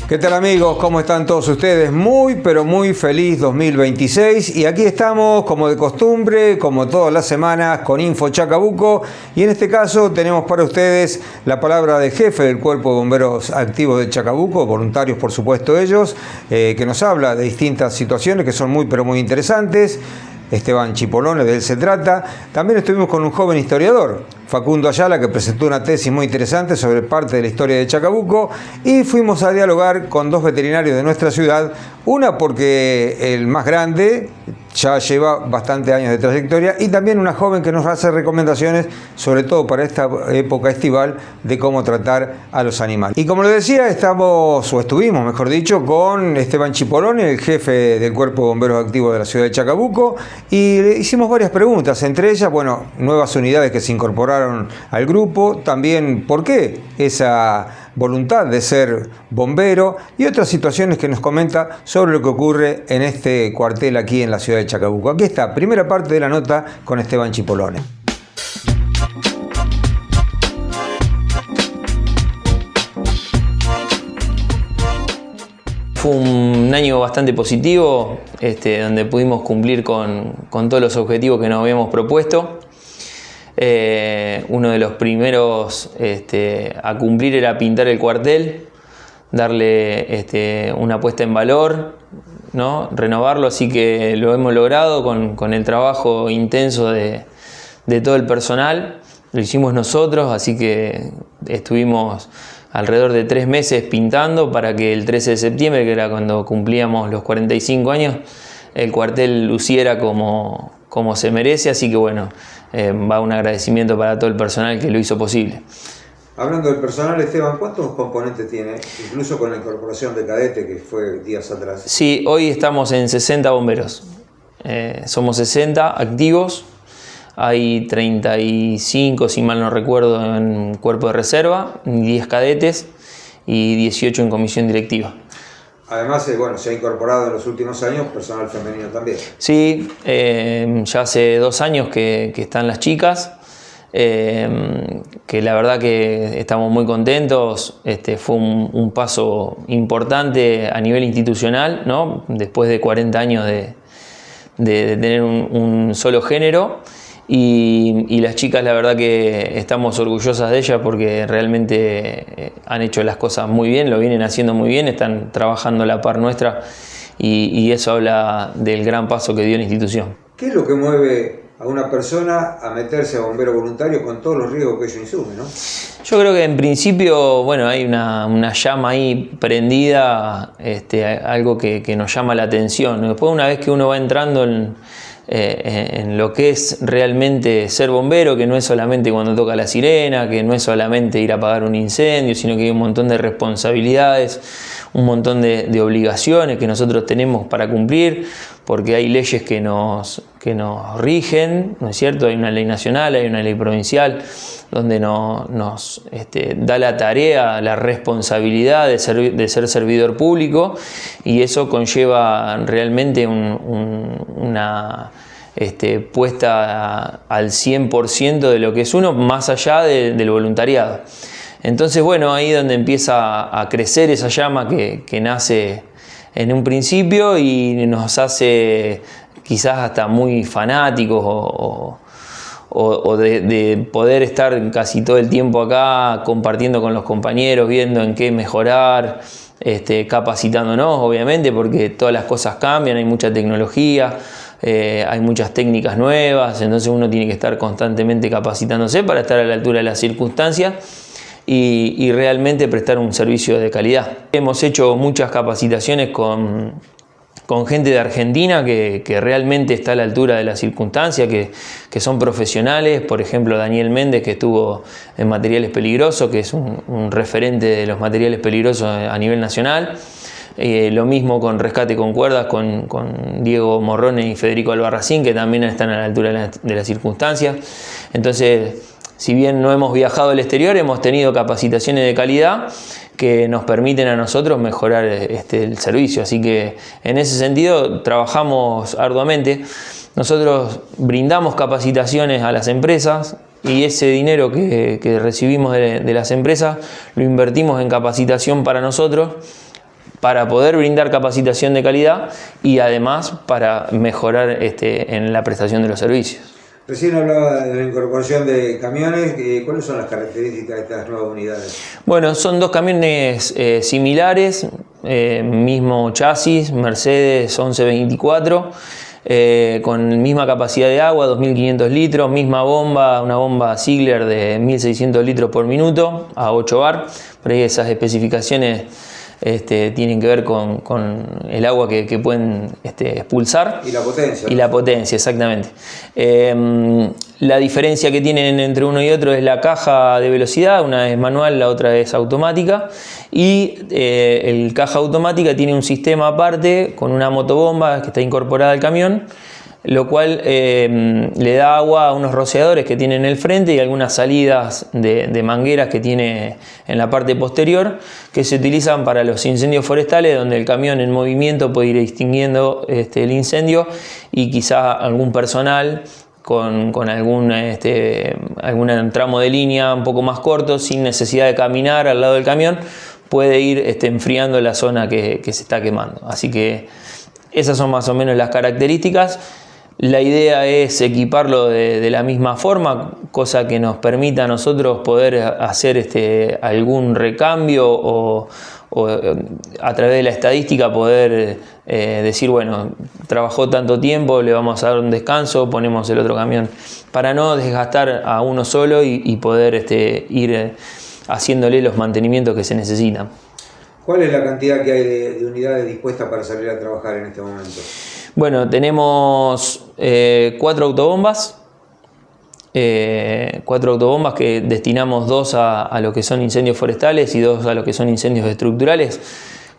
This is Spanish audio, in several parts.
¿Qué tal amigos? ¿Cómo están todos ustedes? Muy pero muy feliz 2026 y aquí estamos como de costumbre, como todas las semanas con Info Chacabuco y en este caso tenemos para ustedes la palabra del jefe del Cuerpo de Bomberos Activos de Chacabuco, voluntarios por supuesto ellos, que nos habla de distintas situaciones que son muy pero muy interesantes. Esteban Chipolone, de él se trata. También estuvimos con un joven historiador, Facundo Ayala, que presentó una tesis muy interesante sobre parte de la historia de Chacabuco y fuimos a dialogar con dos veterinarios de nuestra ciudad, una porque el más grande ya lleva bastantes años de trayectoria y también una joven que nos hace recomendaciones, sobre todo para esta época estival, de cómo tratar a los animales. Y como les decía, estuvimos, mejor dicho, con Esteban Chipolone, el jefe del Cuerpo de Bomberos Activos de la ciudad de Chacabuco, y le hicimos varias preguntas, entre ellas, bueno, nuevas unidades que se incorporaron al grupo, también por qué esa voluntad de ser bombero y otras situaciones que nos comenta sobre lo que ocurre en este cuartel aquí en la ciudad de Chacabuco. Aquí está, primera parte de la nota con Esteban Chipolone. Fue un año bastante positivo, donde pudimos cumplir con todos los objetivos que nos habíamos propuesto. Uno de los primeros a cumplir era pintar el cuartel, darle una puesta en valor, ¿no? Renovarlo, así que lo hemos logrado con el trabajo intenso de todo el personal. Lo hicimos nosotros, así que estuvimos alrededor de 3 meses pintando para que el 13 de septiembre, que era cuando cumplíamos los 45 años, el cuartel luciera como se merece, así que bueno, va un agradecimiento para todo el personal que lo hizo posible. Hablando del personal, Esteban, ¿cuántos componentes tiene? Incluso con la incorporación de cadete que fue días atrás. Sí, hoy estamos en 60 bomberos. Somos 60 activos, hay 35, si mal no recuerdo, en cuerpo de reserva, 10 cadetes y 18 en comisión directiva. Además, bueno, se ha incorporado en los últimos años personal femenino también. Sí, ya hace 2 años que están las chicas, que la verdad que estamos muy contentos. Fue un paso importante a nivel institucional, ¿no? Después de 40 años de tener un solo género. Y las chicas, la verdad que estamos orgullosas de ellas porque realmente han hecho las cosas muy bien, lo vienen haciendo muy bien, están trabajando a la par nuestra y eso habla del gran paso que dio la institución. ¿Qué es lo que mueve a una persona a meterse a bombero voluntario con todos los riesgos que ello insume, ¿no? Yo creo que en principio, bueno, hay una llama ahí prendida, algo que nos llama la atención. Después, una vez que uno va entrando en lo que es realmente ser bombero, que no es solamente cuando toca la sirena, que no es solamente ir a apagar un incendio, sino que hay un montón de responsabilidades, un montón de obligaciones que nosotros tenemos para cumplir, porque hay leyes que nos rigen, ¿no es cierto? Hay una ley nacional, hay una ley provincial, donde nos da la tarea, la responsabilidad de ser servidor público, y eso conlleva realmente una puesta al 100% de lo que es uno, más allá del voluntariado. Entonces, bueno, ahí es donde empieza a crecer esa llama que nace en un principio y nos hace quizás hasta muy fanáticos o de poder estar casi todo el tiempo acá compartiendo con los compañeros, viendo en qué mejorar, capacitándonos obviamente, porque todas las cosas cambian, hay mucha tecnología, hay muchas técnicas nuevas, entonces uno tiene que estar constantemente capacitándose para estar a la altura de las circunstancias y realmente prestar un servicio de calidad. Hemos hecho muchas capacitaciones con gente de Argentina que realmente está a la altura de la circunstancia, que son profesionales. Por ejemplo, Daniel Méndez, que estuvo en materiales peligrosos, que es un referente de los materiales peligrosos a nivel nacional. Lo mismo con rescate con cuerdas, con Diego Morrone y Federico Albarracín, que también están a la altura de la circunstancia. Entonces, si bien no hemos viajado al exterior, hemos tenido capacitaciones de calidad que nos permiten a nosotros mejorar el servicio. Así que en ese sentido trabajamos arduamente. Nosotros brindamos capacitaciones a las empresas y ese dinero que recibimos de las empresas lo invertimos en capacitación para nosotros, para poder brindar capacitación de calidad y además para mejorar en la prestación de los servicios. Recién hablaba de la incorporación de camiones. ¿Cuáles son las características de estas nuevas unidades? Bueno, son dos camiones similares, mismo chasis, Mercedes 1124, con misma capacidad de agua, 2.500 litros, misma bomba, una bomba Ziegler de 1.600 litros por minuto a 8 bar. Por ahí esas especificaciones tienen que ver con el agua que pueden expulsar. Y la potencia. Y la potencia, exactamente. La diferencia que tienen entre uno y otro es la caja de velocidad, una es manual, la otra es automática. Y el caja automática tiene un sistema aparte con una motobomba que está incorporada al camión, lo cual le da agua a unos rociadores que tiene en el frente y algunas salidas de mangueras que tiene en la parte posterior, que se utilizan para los incendios forestales, donde el camión en movimiento puede ir extinguiendo el incendio y quizá algún personal con algún tramo de línea un poco más corto, sin necesidad de caminar al lado del camión, puede ir enfriando la zona que se está quemando. Así que esas son más o menos las características. La idea es equiparlo de la misma forma, cosa que nos permita a nosotros poder hacer algún recambio o a través de la estadística poder decir, bueno, trabajó tanto tiempo, le vamos a dar un descanso, ponemos el otro camión, para no desgastar a uno solo y poder ir haciéndole los mantenimientos que se necesitan. ¿Cuál es la cantidad que hay de unidades dispuestas para salir a trabajar en este momento? Bueno, tenemos 4 autobombas, que destinamos 2 a lo que son incendios forestales y 2 a lo que son incendios estructurales,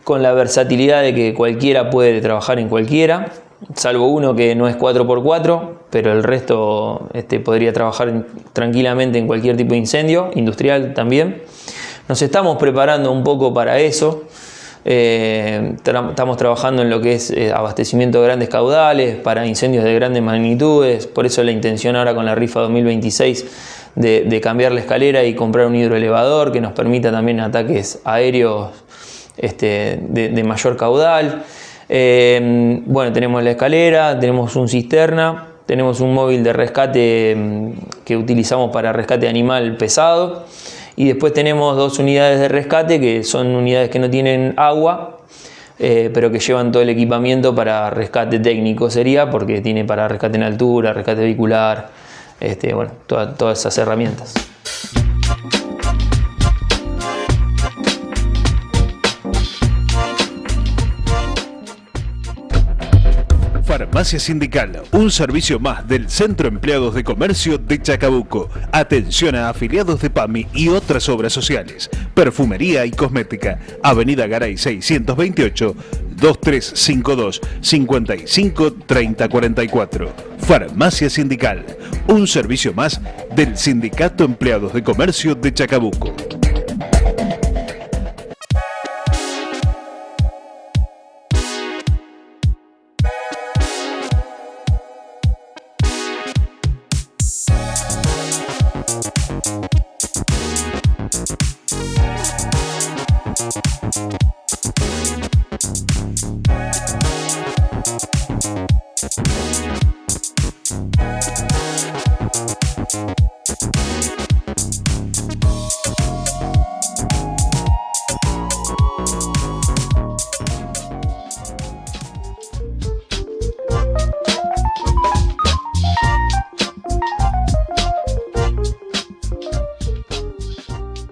con la versatilidad de que cualquiera puede trabajar en cualquiera, salvo uno que no es 4x4, pero el resto podría trabajar tranquilamente en cualquier tipo de incendio, industrial también. Nos estamos preparando un poco para eso. Estamos trabajando en lo que es abastecimiento de grandes caudales para incendios de grandes magnitudes, por eso la intención ahora con la rifa 2026 de cambiar la escalera y comprar un hidroelevador que nos permita también ataques aéreos de mayor caudal. Bueno, tenemos la escalera, tenemos un cisterna, tenemos un móvil de rescate que utilizamos para rescate animal pesado. Y después tenemos 2 unidades de rescate que son unidades que no tienen agua, pero que llevan todo el equipamiento para rescate técnico sería, porque tiene para rescate en altura, rescate vehicular, bueno, todas esas herramientas. Farmacia Sindical, un servicio más del Centro Empleados de Comercio de Chacabuco. Atención a afiliados de PAMI y otras obras sociales. Perfumería y cosmética. Avenida Garay 628, 2352 55 30 44. Farmacia Sindical, un servicio más del Sindicato Empleados de Comercio de Chacabuco.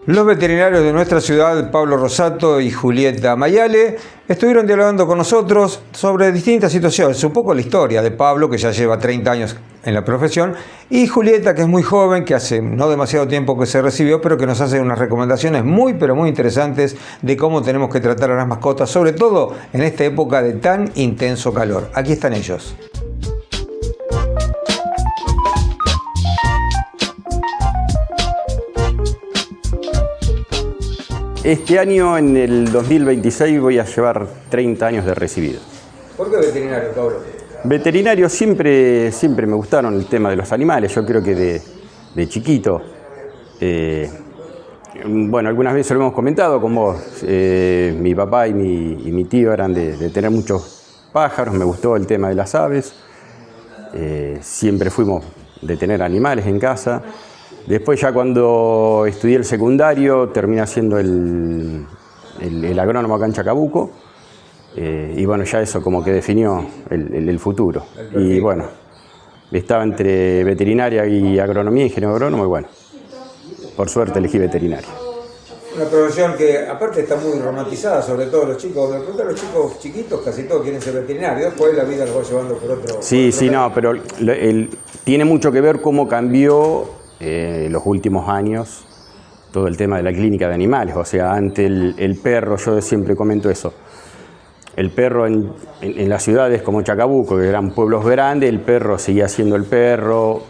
Los veterinarios de nuestra ciudad, Pablo Rosato y Julieta Mayale, estuvieron dialogando con nosotros sobre distintas situaciones, un poco la historia de Pablo, que ya lleva 30 años en la profesión, y Julieta, que es muy joven, que hace no demasiado tiempo que se recibió, pero que nos hace unas recomendaciones muy, pero muy interesantes de cómo tenemos que tratar a las mascotas, sobre todo en esta época de tan intenso calor. Aquí están ellos. Este año, en el 2026, voy a llevar 30 años de recibido. ¿Por qué veterinario, Pablo? Veterinario, siempre me gustaron el tema de los animales. Yo creo que de chiquito Bueno, algunas veces lo hemos comentado con vos. Mi papá y mi tío eran de tener muchos pájaros, me gustó el tema de las aves. Siempre fuimos de tener animales en casa. Después ya cuando estudié el secundario terminé siendo el agrónomo acá en Chacabuco. Y bueno, ya eso como que definió el futuro. Y bueno, estaba entre veterinaria y agronomía, ingeniero agrónomo, y bueno, por suerte elegí veterinaria. Una profesión que aparte está muy romantizada, sobre todo los chicos. De pronto los chicos chiquitos casi todos quieren ser veterinarios, después la vida los va llevando por otro. Sí, no, pero tiene mucho que ver cómo cambió los últimos años todo el tema de la clínica de animales. O sea, antes el perro, yo siempre comento eso, el perro en las ciudades como Chacabuco, que eran pueblos grandes, el perro seguía siendo el perro,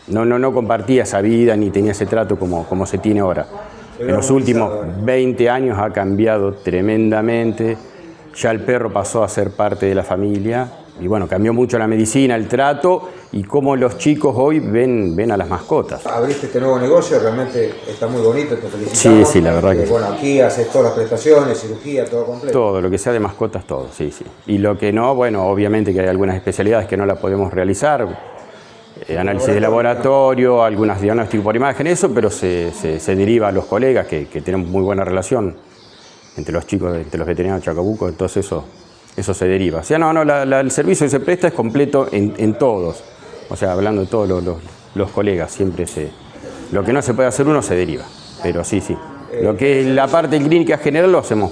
no compartía esa vida ni tenía ese trato como se tiene ahora. En los últimos 20 años ha cambiado tremendamente, ya el perro pasó a ser parte de la familia y bueno, cambió mucho la medicina, el trato y cómo los chicos hoy ven a las mascotas. Abriste este nuevo negocio, realmente está muy bonito, te felicitamos. Sí, la verdad que bueno, aquí haces todas las prestaciones, cirugía, todo completo. Todo, lo que sea de mascotas, todo, sí. Y lo que no, bueno, obviamente que hay algunas especialidades que no las podemos realizar, análisis de laboratorio, algunos diagnósticos por imagen, eso, pero se deriva a los colegas que tenemos muy buena relación entre los chicos, entre los veterinarios de Chacabuco, entonces eso se deriva. O sea, el servicio que se presta es completo en todos, o sea, hablando de todos los colegas, siempre lo que no se puede hacer uno se deriva, pero sí. Lo que es la parte clínica general lo hacemos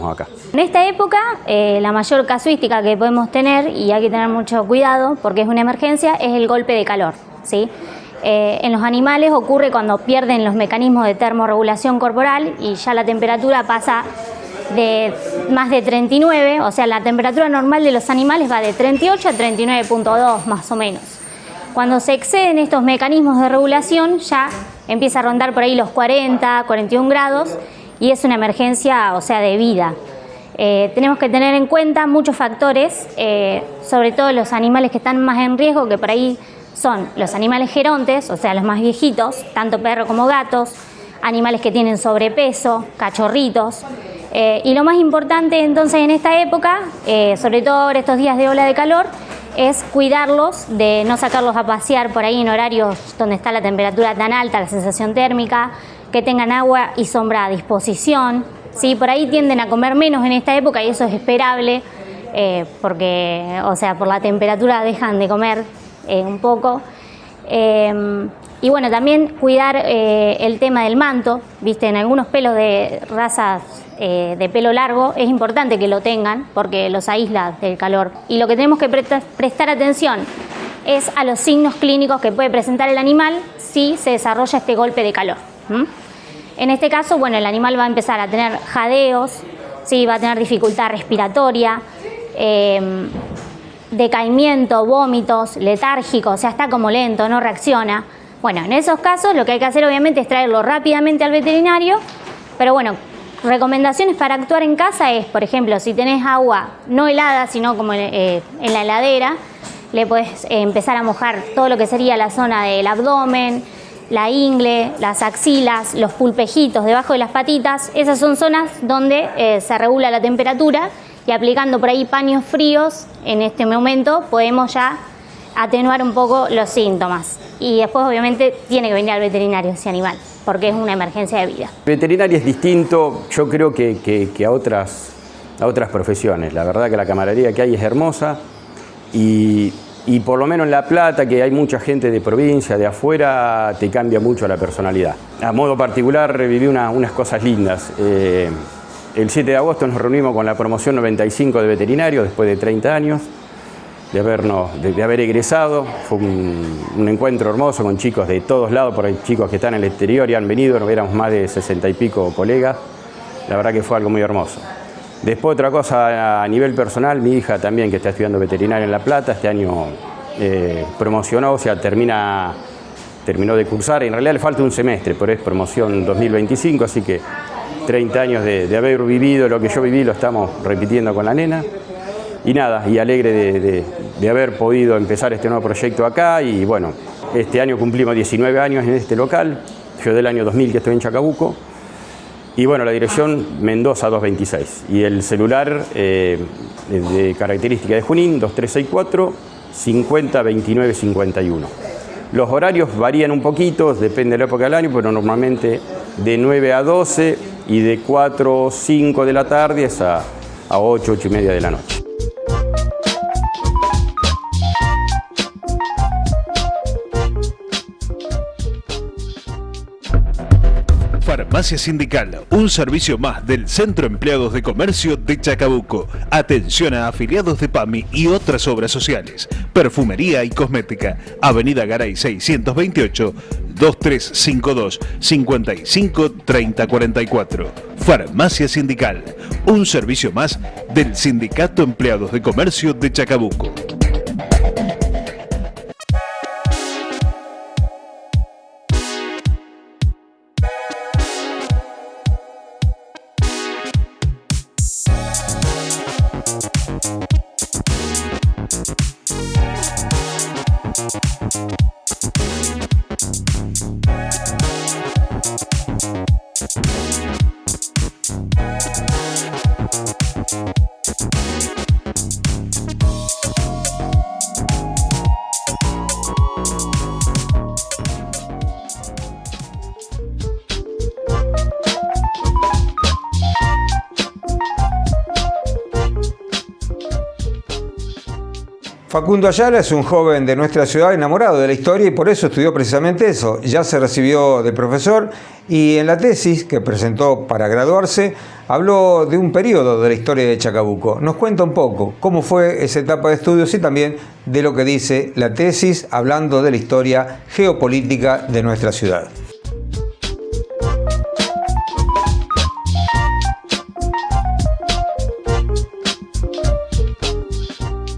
acá. En esta época, la mayor casuística que podemos tener, y hay que tener mucho cuidado porque es una emergencia, es el golpe de calor, ¿sí? En los animales ocurre cuando pierden los mecanismos de termorregulación corporal y ya la temperatura pasa de más de 39, o sea, la temperatura normal de los animales va de 38 a 39.2 más o menos. Cuando se exceden estos mecanismos de regulación ya empieza a rondar por ahí los 40, 41 grados y es una emergencia, o sea, de vida. Tenemos que tener en cuenta muchos factores, sobre todo los animales que están más en riesgo, que por ahí son los animales gerontes, o sea, los más viejitos, tanto perros como gatos, animales que tienen sobrepeso, cachorritos. Y lo más importante entonces en esta época, sobre todo ahora estos días de ola de calor, es cuidarlos, de no sacarlos a pasear por ahí en horarios donde está la temperatura tan alta, la sensación térmica, que tengan agua y sombra a disposición. ¿Sí? Por ahí tienden a comer menos en esta época y eso es esperable, porque, o sea, por la temperatura dejan de comer un poco. Y bueno, también cuidar el tema del manto, ¿viste? En algunos pelos de razas de pelo largo es importante que lo tengan porque los aísla del calor. Y lo que tenemos que prestar atención es a los signos clínicos que puede presentar el animal si se desarrolla este golpe de calor. En este caso, bueno, el animal va a empezar a tener jadeos, ¿sí? Va a tener dificultad respiratoria, decaimiento, vómitos, letárgico, o sea, está como lento, no reacciona. Bueno, en esos casos lo que hay que hacer obviamente es traerlo rápidamente al veterinario, pero bueno, recomendaciones para actuar en casa es, por ejemplo, si tenés agua no helada, sino como en la heladera, le podés empezar a mojar todo lo que sería la zona del abdomen, la ingle, las axilas, los pulpejitos debajo de las patitas. Esas son zonas donde se regula la temperatura y aplicando por ahí paños fríos, en este momento podemos ya atenuar un poco los síntomas. Y después obviamente tiene que venir al veterinario ese animal, porque es una emergencia de vida. El veterinario es distinto, yo creo que a otras profesiones. La verdad que la camaradería que hay es hermosa y por lo menos en La Plata, que hay mucha gente de provincia, de afuera, te cambia mucho la personalidad. A modo particular viví unas cosas lindas. El 7 de agosto nos reunimos con la promoción 95 de veterinario después de 30 años de haber egresado. Fue un encuentro hermoso con chicos de todos lados, por ahí chicos que están en el exterior y han venido, nos éramos más de 60 y pico colegas. La verdad que fue algo muy hermoso. Después otra cosa a nivel personal, mi hija también que está estudiando veterinaria en La Plata, este año promocionó, o sea, terminó de cursar, en realidad le falta un semestre, pero es promoción 2025, así que 30 años de haber vivido lo que yo viví lo estamos repitiendo con la nena. Y nada, y alegre de haber podido empezar este nuevo proyecto acá y bueno, este año cumplimos 19 años en este local Yo del año 2000 que estoy en Chacabuco. Y bueno, la dirección Mendoza 226. Y el celular de característica de Junín 2364 50 29 51. Los horarios varían un poquito, depende de la época del año, pero normalmente de 9 a 12 y de 4 o 5 de la tarde a 8, 8 y media de la noche. Farmacia Sindical, un servicio más del Centro Empleados de Comercio de Chacabuco. Atención a afiliados de PAMI y otras obras sociales. Perfumería y cosmética. Avenida Garay 628, 2352 55 30 44. Farmacia Sindical, un servicio más del Sindicato Empleados de Comercio de Chacabuco. Facundo Ayala es un joven de nuestra ciudad enamorado de la historia y por eso estudió precisamente eso. Ya se recibió de profesor y en la tesis que presentó para graduarse habló de un periodo de la historia de Chacabuco. Nos cuenta un poco cómo fue esa etapa de estudios y también de lo que dice la tesis hablando de la historia geopolítica de nuestra ciudad.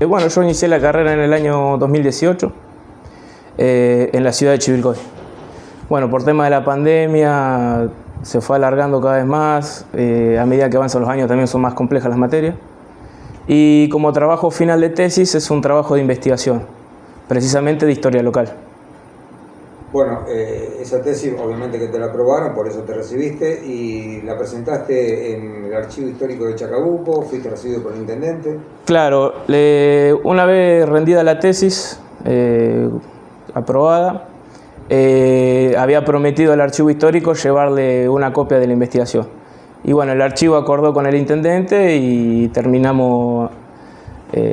Bueno, yo inicié la carrera en el año 2018 en la ciudad de Chivilcoy. Bueno, por tema de la pandemia se fue alargando cada vez más, a medida que avanzan los años también son más complejas las materias. Y como trabajo final de tesis es un trabajo de investigación, precisamente de historia local. Bueno, esa tesis obviamente que te la aprobaron, por eso te recibiste y la presentaste en el Archivo Histórico de Chacabuco, fuiste recibido por el intendente. Claro, una vez rendida la tesis, aprobada, había prometido al Archivo Histórico llevarle una copia de la investigación. Y bueno, el archivo acordó con el intendente y terminamos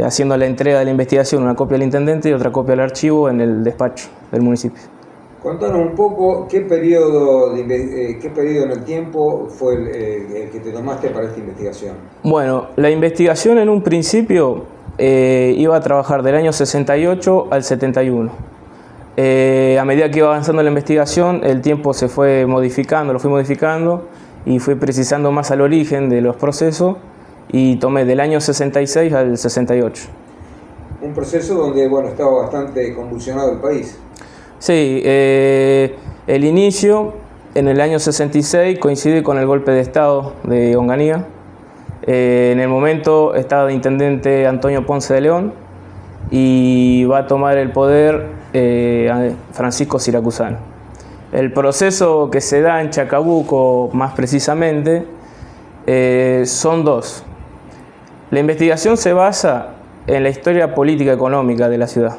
haciendo la entrega de la investigación, una copia al intendente y otra copia al archivo en el despacho del municipio. Contanos un poco qué periodo en el tiempo fue el que te tomaste para esta investigación. Bueno, la investigación en un principio iba a trabajar del año 68 al 71. A medida que iba avanzando la investigación, el tiempo se fue modificando, lo fui modificando y fui precisando más al origen de los procesos y tomé del año 66 al 68. Un proceso donde bueno, estaba bastante convulsionado el país. Sí, el inicio en el año 66 coincide con el golpe de Estado de Onganía. En el momento estaba de intendente Antonio Ponce de León y va a tomar el poder Francisco Siracusano. El proceso que se da en Chacabuco, más precisamente, son dos. La investigación se basa en la historia política económica de la ciudad.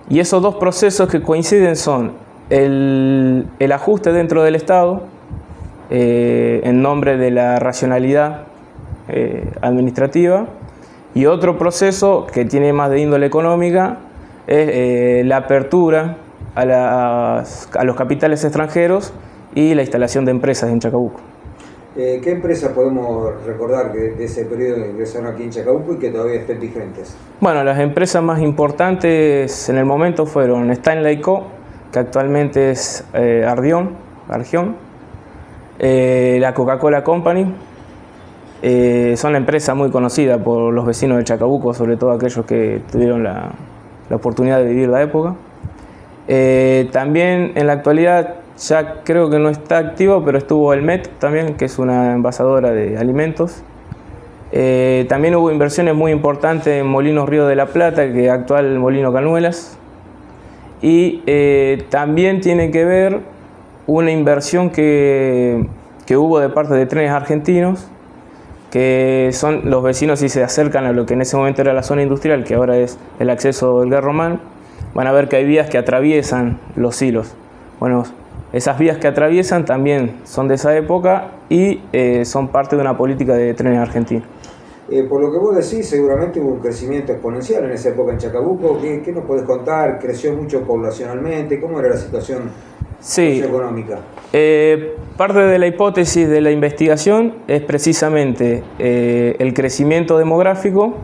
Y esos dos procesos que coinciden son el ajuste dentro del Estado, en nombre de la racionalidad administrativa, y otro proceso que tiene más de índole económica es la apertura a los capitales extranjeros y la instalación de empresas en Chacabuco. ¿Qué empresas podemos recordar que de ese periodo ingresaron aquí en Chacabuco y que todavía estén vigentes? Bueno, las empresas más importantes en el momento fueron Stanley Co., que actualmente es Argión, la Coca-Cola Company. Son empresas muy conocidas por los vecinos de Chacabuco, sobre todo aquellos que tuvieron la oportunidad de vivir la época. También en la actualidad ya creo que no está activo, pero estuvo el MET también, que es una envasadora de alimentos. También hubo inversiones muy importantes en Molinos Río de la Plata, que es actual Molino Cañuelas. Y también tiene que ver una inversión que hubo de parte de Trenes Argentinos, que son los vecinos, si se acercan a lo que en ese momento era la zona industrial, que ahora es el acceso del Guer Román, van a ver que hay vías que atraviesan los hilos. Bueno, esas vías que atraviesan también son de esa época y son parte de una política de Trenes Argentinos. Por lo que vos decís, seguramente hubo un crecimiento exponencial en esa época en Chacabuco. ¿Qué nos podés contar? ¿Creció mucho poblacionalmente? ¿Cómo era la situación socioeconómica? Parte de la hipótesis de la investigación es precisamente el crecimiento demográfico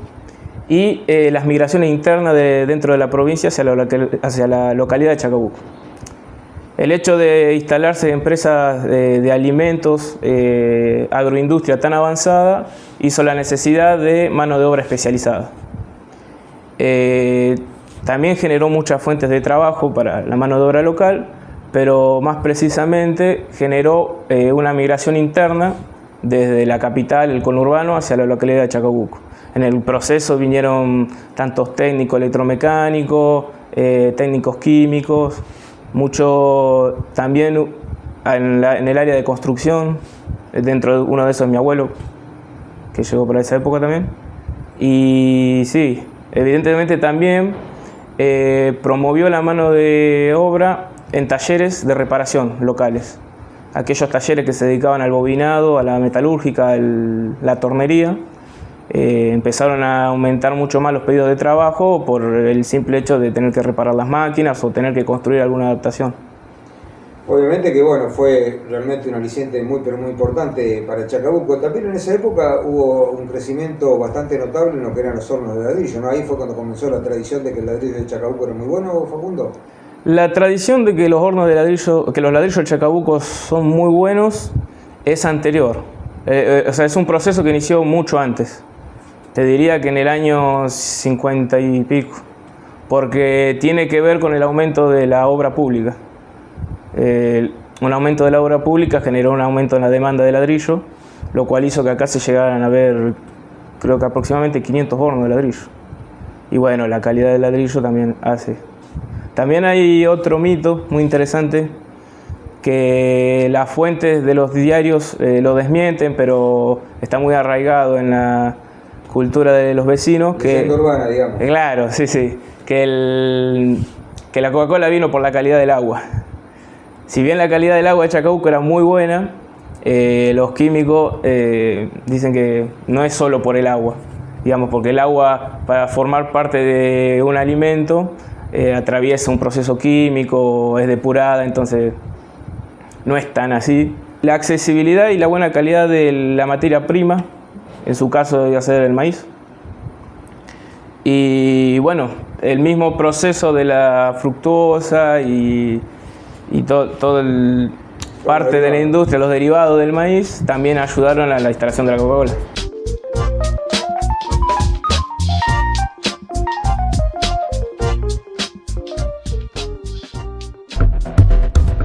y las migraciones internas dentro de la provincia hacia la localidad de Chacabuco. El hecho de instalarse empresas de alimentos, agroindustria tan avanzada, hizo la necesidad de mano de obra especializada. También generó muchas fuentes de trabajo para la mano de obra local, pero más precisamente generó una migración interna desde la capital, el conurbano, hacia la localidad de Chacabuco. En el proceso vinieron tantos técnicos electromecánicos, técnicos químicos, mucho también en el área de construcción, dentro de uno de esos mi abuelo, que llegó por esa época también. Y sí, evidentemente también promovió la mano de obra en talleres de reparación locales. Aquellos talleres que se dedicaban al bobinado, a la metalúrgica, la tornería, empezaron a aumentar mucho más los pedidos de trabajo por el simple hecho de tener que reparar las máquinas o tener que construir alguna adaptación. Obviamente que bueno, fue realmente un aliciente muy pero muy importante para Chacabuco. También en esa época hubo un crecimiento bastante notable en lo que eran los hornos de ladrillo, ¿no? Ahí fue cuando comenzó la tradición de que el ladrillo de Chacabuco era muy bueno, Facundo. La tradición de que los hornos de ladrillo, que los ladrillos de Chacabuco son muy buenos, es anterior. O sea, es un proceso que inició mucho antes. Te diría que en el año 50 y pico, porque tiene que ver con el aumento de la obra pública. Un aumento de la obra pública generó un aumento en la demanda de ladrillo, lo cual hizo que acá se llegaran a ver, creo que aproximadamente 500 hornos de ladrillo. Y bueno, la calidad del ladrillo también hace. También hay otro mito muy interesante, que las fuentes de los diarios lo desmienten, pero está muy arraigado en la cultura de los vecinos. Que urbana, digamos. Claro, sí, que la Coca-Cola vino por la calidad del agua. Si bien la calidad del agua de Chacabuco era muy buena, los químicos dicen que no es solo por el agua, digamos, porque el agua, para formar parte de un alimento, atraviesa un proceso químico, es depurada, entonces no es tan así. La accesibilidad y la buena calidad de la materia prima, en su caso debe ser el maíz. Y bueno, el mismo proceso de la fructuosa y todo el parte de la industria, los derivados del maíz, también ayudaron a la instalación de la Coca-Cola.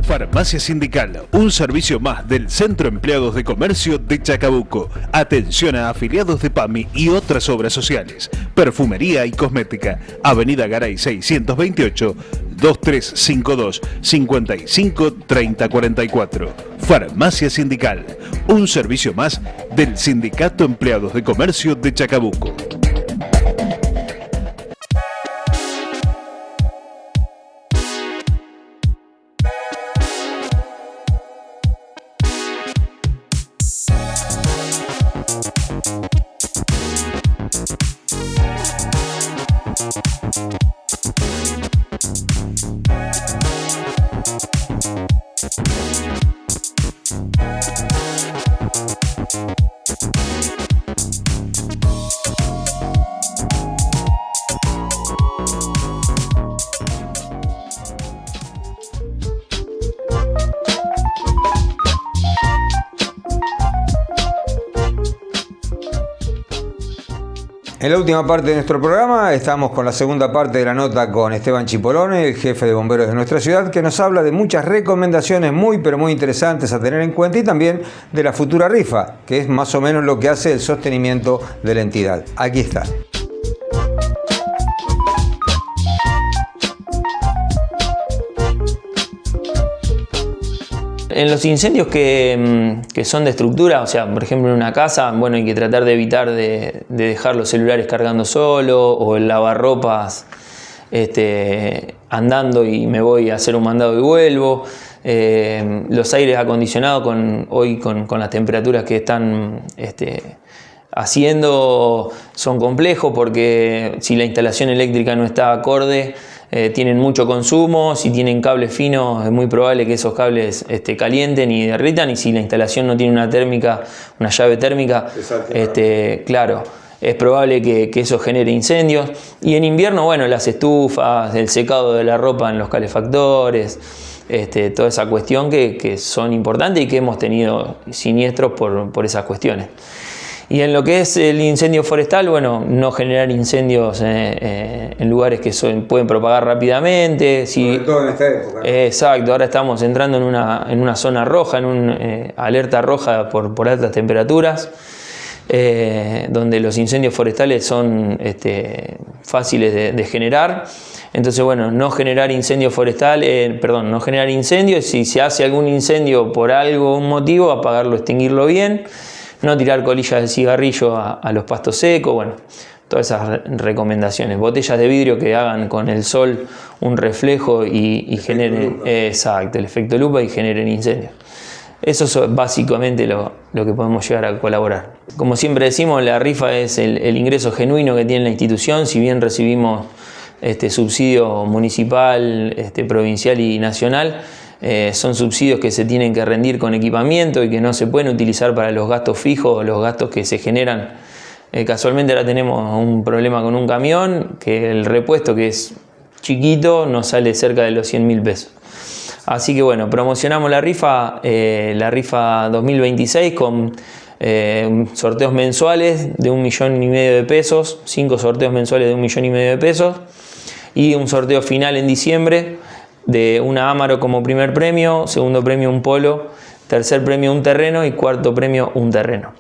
Farmacia Sindical, un servicio más del Centro Empleados de Comercio de Chacabuco. Atención a afiliados de PAMI y otras obras sociales. Perfumería y cosmética. Avenida Garay 628, 2352 55 30 44. Farmacia Sindical, un servicio más del Sindicato Empleados de Comercio de Chacabuco. En la última parte de nuestro programa estamos con la segunda parte de la nota con Esteban Chipolone, el jefe de bomberos de nuestra ciudad, que nos habla de muchas recomendaciones muy pero muy interesantes a tener en cuenta y también de la futura rifa, que es más o menos lo que hace el sostenimiento de la entidad. Aquí está. En los incendios que son de estructura, o sea, por ejemplo en una casa, bueno, hay que tratar de evitar de dejar los celulares cargando solo, o el lavarropas andando y me voy a hacer un mandado y vuelvo. Los aires acondicionados hoy con las temperaturas que están haciendo son complejos, porque si la instalación eléctrica no está acorde, tienen mucho consumo. Si tienen cables finos, es muy probable que esos cables calienten y derritan, y si la instalación no tiene una llave térmica, claro, es probable que eso genere incendios. Y en invierno, bueno, las estufas, el secado de la ropa en los calefactores, toda esa cuestión que son importantes y que hemos tenido siniestros por esas cuestiones. Y en lo que es el incendio forestal, bueno, no generar incendios en lugares que pueden propagar rápidamente. Sobre todo en esta época, ¿no? Exacto, ahora estamos entrando en una zona roja, en una alerta roja por altas temperaturas, donde los incendios forestales son fáciles de generar. Entonces, bueno, no generar incendios, si se hace algún incendio por algún motivo, apagarlo, extinguirlo bien. No tirar colillas de cigarrillo a los pastos secos, bueno, todas esas recomendaciones. Botellas de vidrio que hagan con el sol un reflejo y generen, exacto, el efecto lupa, y generen incendios. Eso es básicamente lo que podemos llegar a colaborar. Como siempre decimos, la rifa es el ingreso genuino que tiene la institución. Si bien recibimos subsidio municipal, provincial y nacional, son subsidios que se tienen que rendir con equipamiento y que no se pueden utilizar para los gastos fijos o los gastos que se generan. Casualmente ahora tenemos un problema con un camión, que el repuesto, que es chiquito, nos sale cerca de los 100.000 pesos. Así que bueno, promocionamos la rifa 2026 con sorteos mensuales de 1,5 millones de pesos, 5 sorteos mensuales de 1,5 millones de pesos, y un sorteo final en diciembre de una Amaro como primer premio, segundo premio un Polo, tercer premio un terreno y cuarto premio un terreno.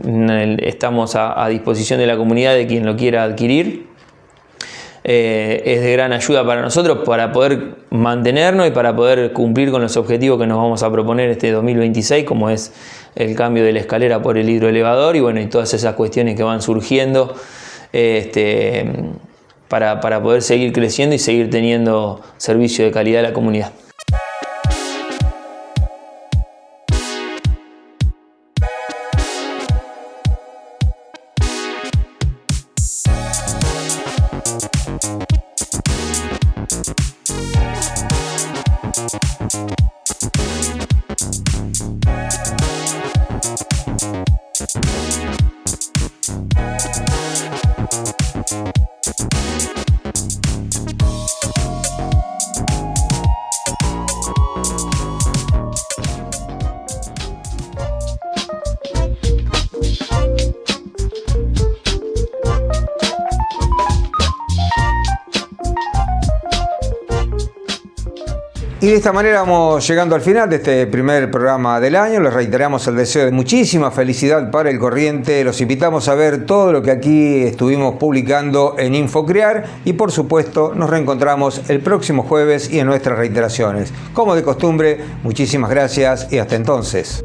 Estamos a disposición de la comunidad, de quien lo quiera adquirir. Es de gran ayuda para nosotros, para poder mantenernos y para poder cumplir con los objetivos que nos vamos a proponer este 2026, como es el cambio de la escalera por el hidroelevador y bueno, y todas esas cuestiones que van surgiendo para poder seguir creciendo y seguir teniendo servicio de calidad a la comunidad. Y de esta manera vamos llegando al final de este primer programa del año. Les reiteramos el deseo de muchísima felicidad para el corriente. Los invitamos a ver todo lo que aquí estuvimos publicando en InfoCrear y por supuesto nos reencontramos el próximo jueves y en nuestras reiteraciones. Como de costumbre, muchísimas gracias y hasta entonces.